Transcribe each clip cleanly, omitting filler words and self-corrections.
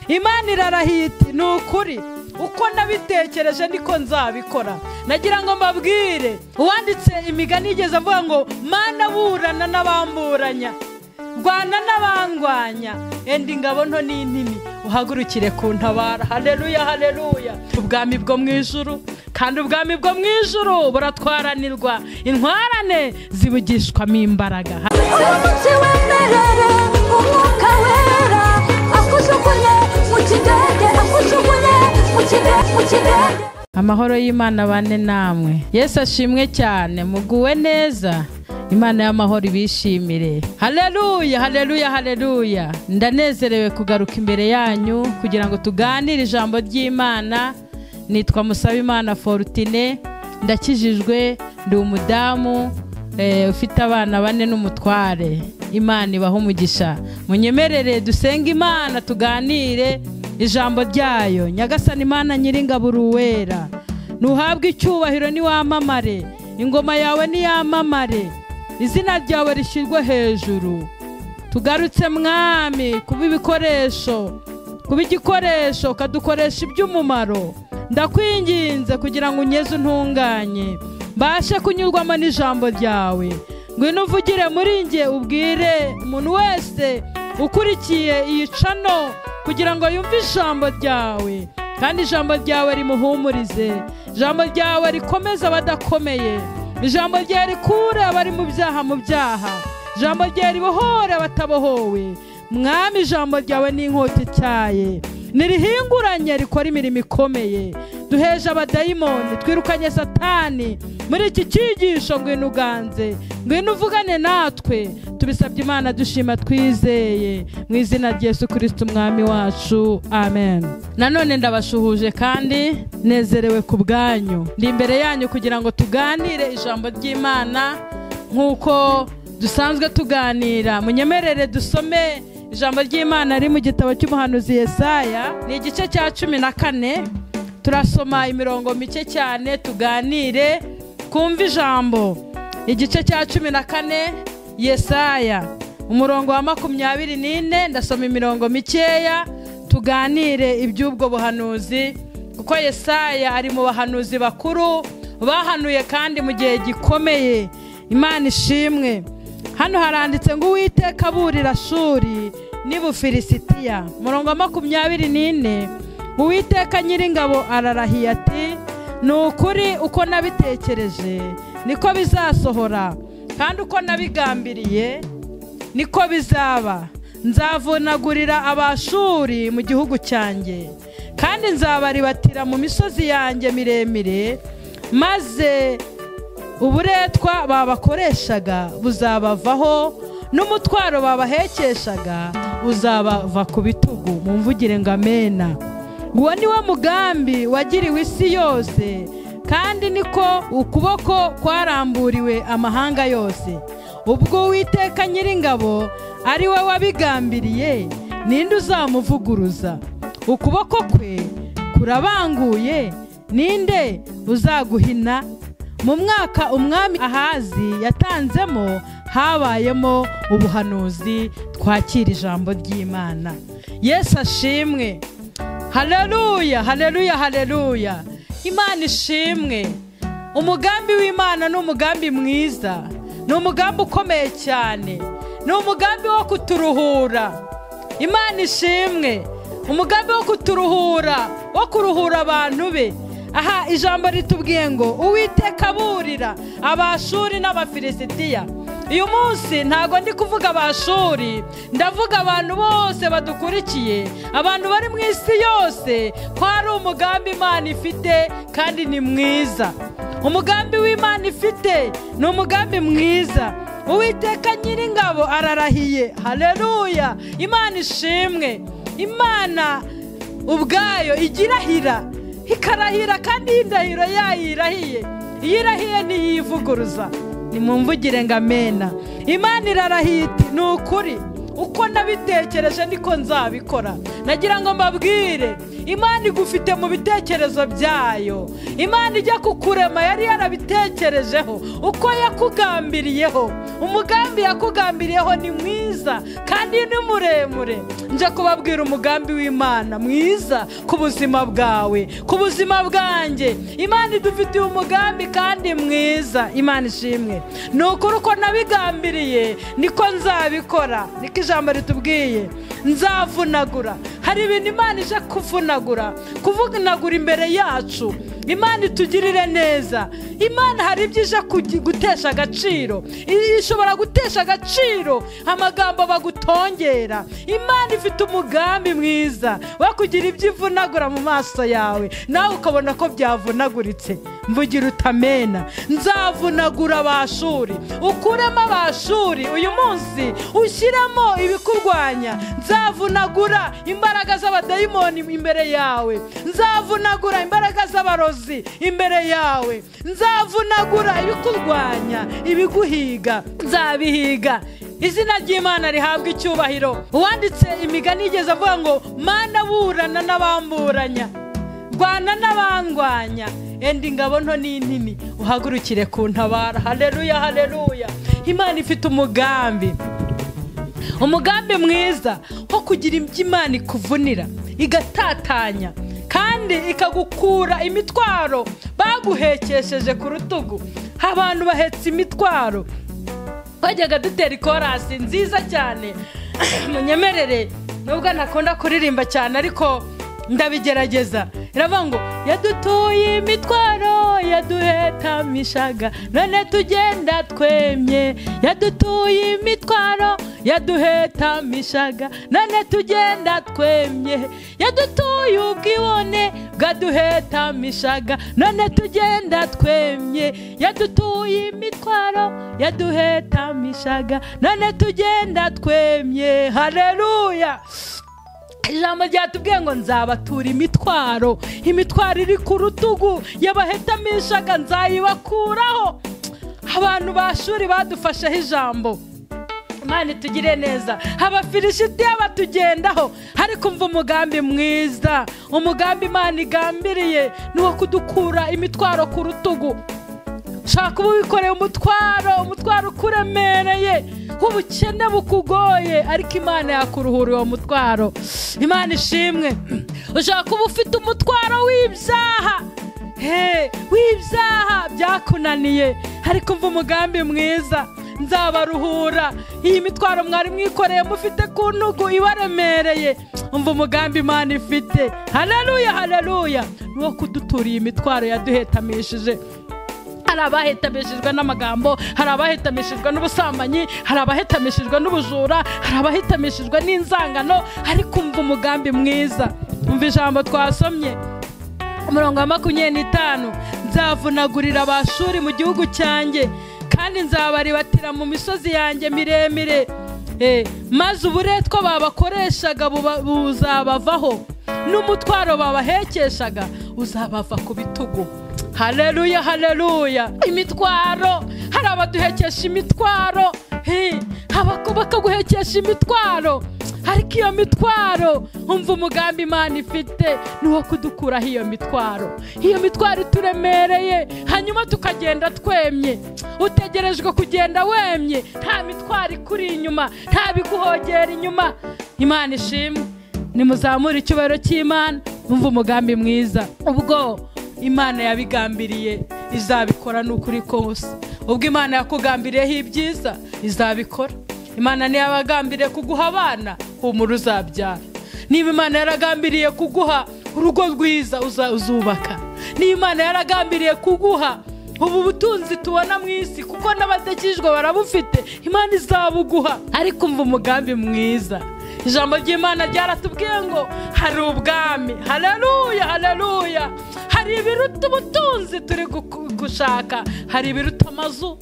Imana irarahiye iti ni ukuri uko nabitekereje niko nzabikora. Nagira ngo mbabwire, uwanditse imigani yigeze avuga ngo Mana burana n'abamburanya, rwana n'abangwanya, enda ingabo nto n'intimi uhagurukire kuntabara. Haleluya, haleluya. Ubwami bwo mu ijuru, kandi ubwami bwo mu ijuru buratwaranirwa, intwarane zibugishwamo imbaraga. Umunsi w'emerere umwuka wera akujugunye mu kidege, akujugunye mu kidege. Amahoro y'Imana bane namwe. Yesu ashimwe cyane, muguwe neza. Imana y'amahoro ibishimire. Haleluya, haleluya, haleluya. Ndanezerewe kugaruka imbere yanyu kugira ngo tuganire ijambo ry'Imana. Nitwa Musabimana Fortune, ndakijijwe, ndi umudamu ufite abana 4 n'umutware. Imana ibaho umugisha. Munyemerere dusenga Imana tuganire ijambo ryayo. Nyagasani Imana Nyiringabo uwera, nuhabwe icyubahiro ni wamamare, ingoma yawe ni yamamare, izina ryawe rishyirwe hejuru. Tugarutse mwami kuba ibikoresho, kuba igikoresho kadukoresha iby'umumaro. Ndakwinginze kugira ngo unyeze untunganye, mbashe kunyurwamo n'ijambo ryawe. Ngwino uvugire muri nge, ubwire umuntu wese ukurikiye iyi cano kugira ngo yumve ijambo ryawe, kandi ijambo ryawe rimuhumurize, ijambo ryawe rikomeze abadakomeye, ijambo ryawe rikure abari mu byaha, ijambo ryawe ribohore abatabohowe. Mwami, ijambo ryawe ni inkota ityaye, nirihinguranye rikora imirimo ikomeye. Duheje abadayimoni, twirukanye Satani muri iki cyigisho. Ngwino uganze, ngwino uvugane natwe, tubisabye Imana dushima twizeye mu izina rya Yesu Kristo umwami wacu, amen. Nanone ndabashuhuje kandi nezerewe ku bwanyu. Ndi imbere yanyu kugira ngo tuganire ijambo ry'Imana nk'uko dusanzwe tuganira. Munyemerere dusome ijambo ry'Imana riri mu gitabo cy'umuhanuzi Yesaya, ni igice cya 14. Turasoma imirongo mike cyane tuganire kumva ijambo. Igice cya 14 Yesaya, umurongo wa 24. Ndasoma imirongo mikeya tuganire iby'ubwo buhanuzi, kuko Yesaya ari mu bahanuzi bakuru bahanuye kandi mu gihe gikomeye. Imana ishimwe. Hano haranditse ngo Uwiteka aburira Ashuri n'Ubufilisitiya. Umurongo wa 24. Uwiteka Nyiringabo ararahiye ati ni ukuri uko nabitekereje niko bizasohora, kandi uko nabigambiriye niko bizaba. Nzavunagurira Abashuri mu gihugu cyanjye, kandi nzabaribatira mu misozi yanjye miremire, maze uburetwa babakoreshaga buzabavaho, n'umutwaro babahekeshaga uzabava ku bitugu. Mumvugire ngo amena. Uwo ni wo mugambi wagiriwe isi yose, kandi niko ukuboko kwaramburiwe amahanga yose. Ubwo Uwiteka Nyiringabo ari we wabigambiriye, ninde uzamuvuguruza? Ukuboko kwe kurabanguye, ninde uzaguhina? Mu mwaka umwami Ahazi yatanzemo habayemo ubuhanuzi. Twakira ijambo ry'Imana. Yesu ashimwe. Haleluya, haleluya, haleluya. Imana ishimwe. Umugambi w'Imana ni umugambi mwiza, ni umugambi ukomeye cyane, ni umugambi wo kuturuhura. Imana ishimwe. Umugambi wo kuturuhura, wo kuruhura abantu be. Aha ijambo ritubwiye ngo Uwiteka aburira Abashuri n'Abafilisitiya. Uyu munsi ntago ndi kuvuga Abashuri, ndavuga abantu bose badukurikiye, abantu bari mu isi yose, ko hari umugambi Imana ifite kandi ni mwiza. Umugambi w'Imana ifite ni umugambi mwiza. Uwiteka Nyiringabo ararahiye. Haleluya. Imana ishimwe. Imana ubwayo igirahira, ikarahira, kandi indahiro yayirahiye. Iyirahiye ntiyivuguruza. Nimumvugire ngo amena. Imana irarahiye iti ni ukuri uko nabitekereje niko nzabikora. Nagira ngo mbabwire, Imana igufite mu bitekerezo byayo. Imana ijya kukurema yari yarabitekerejeho uko yakugambiriyeho. Umugambi yakugambiriyeho ni mwiza kandi ni muremure. Nje kubabwira umugambi w'Imana mwiza ku buzima bwawe, ku buzima bwanjye. Imana idufitiye umugambi kandi mwiza. Imana ishimwe. Nukuri uko nabigambiriye niko nzabikora. Niko ijambo ritubwiye. Nzavunagura. Hari ibintu Imana ije kuvunagura imbere yacu. Imana itugirire neza. Imana hari ibyo ije gutesha agaciro. Ishobora gutesha agaciro amagambo bagutongera. Imana ifite umugambi mwiza wo kugira ibyo ivunagura mu maso yawe, nawe ukabona ko byavunaguritse. Mvugira utamena. Nzavunagura Abashuri. Ukuremo Abashuri uyu munsi, ushyiramo ibikurwanya. Nzavunagura imbaraga z'abadayimoni imbere yawe. Nzavunagura imbaraga z'abarozi imbere yawe. Nzavunagura ibikurwanya, ibiguhiga nzabihiga. Izina ry'Imana rihabwa icyubahiro. Uwanditse imigani yigeze avuga ngo, Mana burana n'abamburanya, rwana n'abangwanya, enda ingabo nto n'intini uhagurukire kuntabara. Haleluya, haleluya. Imana ifite umugambi mwiza wo kugira ibyo Imana ikuvunira igatatanya kandi ikagukura imitwaro baguhekesheje ku rutugu. Abantu bahetse imitwaro. Twajyaga dutera ikorasi nziza cyane. Munyemerere nubwo ntakunda kuririmba cyane ariko ndabigerageza. Iravuga ngo, yadutuye imitwaro yaduhetamishaga, none tugenda twemye. Yadutuye imitwaro yaduhetamishaga, none tugenda twemye. Yadutuye ubwibone bwaduhetamishaga, none tugenda twemye. Yadutuye imitwaro yaduhetamishaga, none tugenda twemye. Haleluya. Ijambo ryatubwiye ngo nzabatura imitwaro. Imitwaro iri ku rutugu yabahetamishaga nzayibakuraho. Abantu b'Ashuri badufasheho ijambo. Imana itugire neza. Abafilisitiya batugendaho, ariko umva umugambi mwiza. Umugambi Imana igambiriye ni uwo kudukura imitwaro ku rutugu. Shaka uba wikoreye umutwaro ukuremereye, ubukene bukugoye, ariko Imana yakuruhura uwo mutwaro. Imana ishimwe. Ushaka uba ufite umutwaro w'ibyaha, w'ibyaha byakunaniye, ariko umva umugambi mwiza. Nzabaruhura iyi mitwaro mwari mwikoreye mufite ku ntugu ibaremereye. Umva umugambi Imana ifite. Haleluya, haleluya. Ni uwo kudutura iyi mitwaro yaduhetamishije. Hari abahetamishijwe n'amagambo, hari abahetamishijwe n'ubusambanyi, hari abahetamishijwe n'ubujura, hari abahetamishijwe n'inzangano, ariko umva umugambi mwiza. Umva ijambo twasomye umurongo wa 25. Nzavunagurira Abashuri mu gihugu cyanjye, kandi nzabaribatira mu misozi yanjye miremire. Maze uburetwa babakoreshaga buzabavaho, n'umutwaro babahekeshaga uzabava ku bitugu. Haleluya, haleluya. Imitwaro, hari abaduhekesha imitwaro, bakaguhekesha imitwaro, ariko iyo mitwaro umva umugambi Imana ifite ni uwo kudukuraho iyo mitwaro. Iyo mitwaro ituremereye, hanyuma tukagenda twemye. Utegerejwe kugenda wemye, nta mitwaro ikuri inyuma, nta biguhogera inyuma. Imana ishimwe. Nimuzamure icyubahiro cy'Imana. Umva umugambi mwiza. Ubwo Imana yabigambiriye izabikora n'ukuri kose. Ubwo Imana yakugambiriyeho ibyiza izabikora. Imana niyo yabagambiriye kuguha abana, humura uzabyara. Niba Imana yaragambiriye kuguha urugo rwiza uzubaka. Niba Imana yaragambiriye kuguha ubu butunzi tubona mu isi, kuko n'abadakijwe barabufite, Imana izabuguha. Ariko umva umugambi mwiza. Ijambo ry'Imana ryaratubwiye ngo hari ubwami. Haleluya, haleluya. Hari ibiruta ubutunzi turi gushaka, hari ibiruta amazu,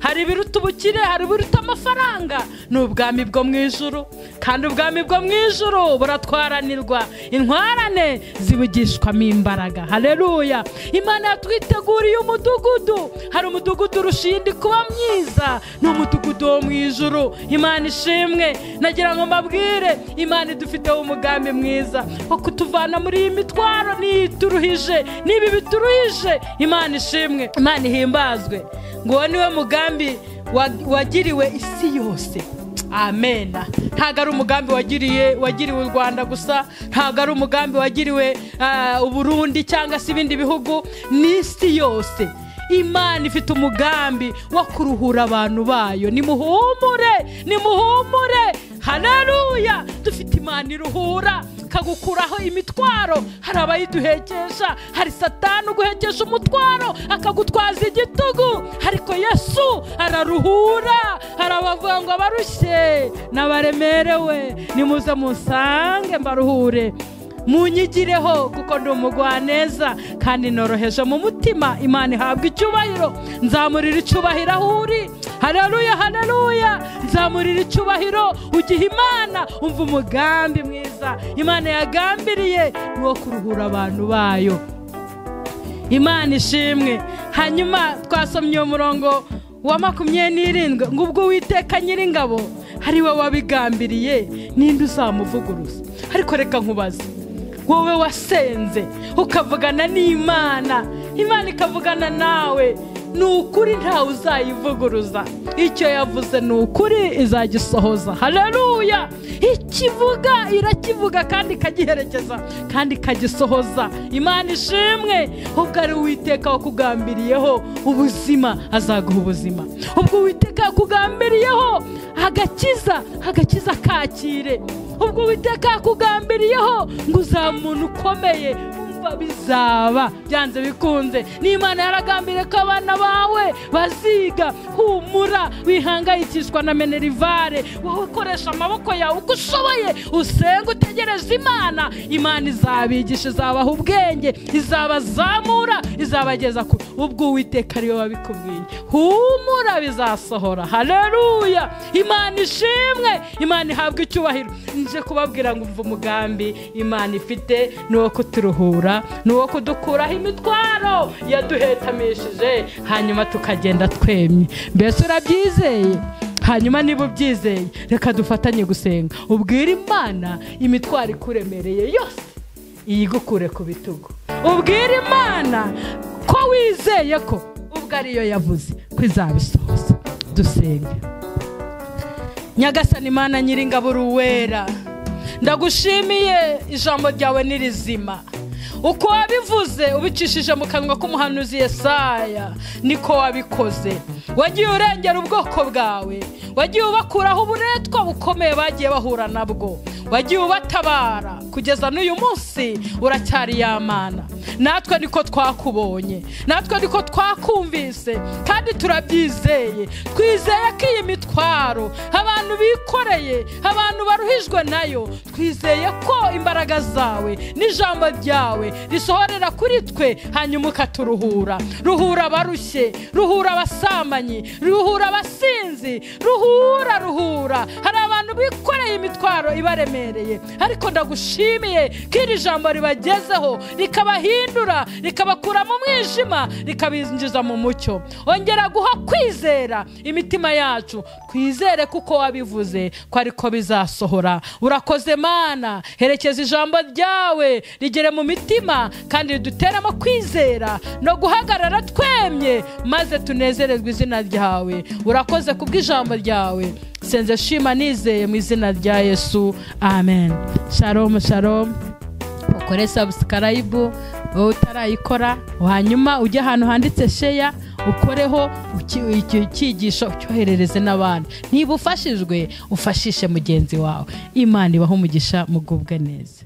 hari ibiruta ubukire, hari ibiruta amafaranga, ni ubwami bwo mu ijuru. Kandi ubwami bwo mu ijuru buratwaranirwa, intwarane zibugishwamo imbaraga. Haleluya. Imana yatwiteguriye umudugudu. Hari umudugudu urushindi kuba mwiza, ni umudugudu wo mu ijuru. Imana ishimwe. Nagira ngo mbabwire, Imana idufiteho umugambi mwiza wo kutuvana muri iyi mitwaro nituruhije, nibi bituruhije. Imana ishimwe, Imana ihimbazwe. Ngo niwe mugambi wagiriwe isi yose. Amen. Ntago ari umugambi wagiriwe u Rwanda gusa, ntago ari umugambi wagiriwe Uburundi cyangwa se ibindi bihugu, ni isi yose. Imana ifite umugambi wo kuruhura abantu bayo. Nimuhumure, nimuhumure. Haleluya. Dufite Imana iruhura, kagukuraho imitwaro. Hari abayiduhekesha, hari Satani uguhekesha umutwaro akagutwaza igitugu, ariko Yesu araruhura. Hari abavuga ngo abarushye n'abaremerewe nimuze musange mbaruhure, munyigireho kuko ndi umugwaneza kandi noroheje mu mutima. Imana ihabwa icyubahiro. Nzamurira icyubahiro aho uri. Haleluya, haleluya. Nzamurira icyubahiro ugihe Imana. Umva umugambi mwiza Imana yagambiriye ni wo kuruhura abantu bayo. Imana ishimwe. Hanyuma twasomye umurongo wa 27 ngo ubwo Uwiteka Nyiringabo ari we wabigambiriye, ninde uzamuvuguruza? Ariko reka nkubaze, wowe wasenze ukavugana n'Imana, Imana ikavugana nawe, ni ukuri ntawe uzayivuguruza. Icyo yavuze ni ukuri, izagisohoza. Haleluya. Ikivuga irakivuga kandi ikagiherekeza kandi ikagisohoza. Imana ishimwe. Ubwo ari Uwiteka wakugambiriyeho ubuzima, azaguha ubuzima. Ubwo Uwiteka yakugambiriyeho agakiza kakire. Ubwo Uwiteka yakugambiriyeho ngo uzamuntu ukomeye, bizaba byanze bikunze. N'Imana yaragambiriye ko abana bawe baziga. Humura, wihangayikishwa na Minerivare. Wowe koresha amaboko yawe uko ushoboye, usenga utegereze Imana. Imana izabigisha, izabaha ubwenge, izabazamura, izabageza ku. Ubwo Uwiteka ariwe wabikubwiye, humura, bizasohora. Haleluya. Imana ishimwe, Imana ihabwa icyubahiro. Nje kubabwira ngo umva umugambi Imana ifite ni wo kuturuhura, ni wo kudukuraho imitwaro yaduhetamishije, hanyuma tukagenda twemye. Mbese urabyizeye? Hanyuma niba ubyizeye, reka dufatanye gusenga. Ubwire Imana imitwaro ikuremereye yose iyigukure ku bitugu. Ubwire Imana ko wizeye ko ubwo ariyo yavuze ko izabisohoza. Dusenge. Nyagasani Imana Nyiringabo uwera, ndagushimiye ijambo ryawe ni rizima. Uko wabivuze ubicishije mu kanwa k'umuhanuzi Yesaya, niko wabikoze. Wagiye urengera ubwoko bwawe, wagiye ubakuraho uburetwa bukomeye bagiye bahura nabwo, wagiye ubatabara kugeza n'uyu munsi uracyari ya Mana. Natwe niko twakubonye, natwe niko twakumvise, kandi turabyizeye. Twizeye ko iyi mitwaro abantu bikoreye, abantu baruhijwe nayo, twizeye ko imbaraga zawe n'ijambo ryawe risohorera kuri twe, hanyuma ukaturuhura. Ruhura abarushye, ruhura abasambanyi, ruhura abasinzi, ruhura. Hari abantu bikoreye imitwaro ibaremereye, ariko ndagushimiye ko iri jambo ribagezeho, rikabahindura, rikabakura mu mwijima, rikabinjiza mu mucyo. Ongera guha kwizera imitima yacu, twizere kuko wabivuze ko ariko bizasohora. Urakoze Mana, herekeza ijambo ryawe rigere mu mitima, kandi riduteramo kwizera no guhagarara twemye, maze tunezererwe izina ryawe. Urakoze kubw'ijambo ryawe. Senze shima nizeye mu izina rya Yesu. Amen. Shalom, shalom. Ukore subscribe wowe utarayikora, hanyuma ujye ahantu handitse share, ukoreho icyigisho cyoherereze n'abandi. Niba ufashijwe, ufashishe mugenzi wawe. Imana ibahe umugisha, mugubwe neza.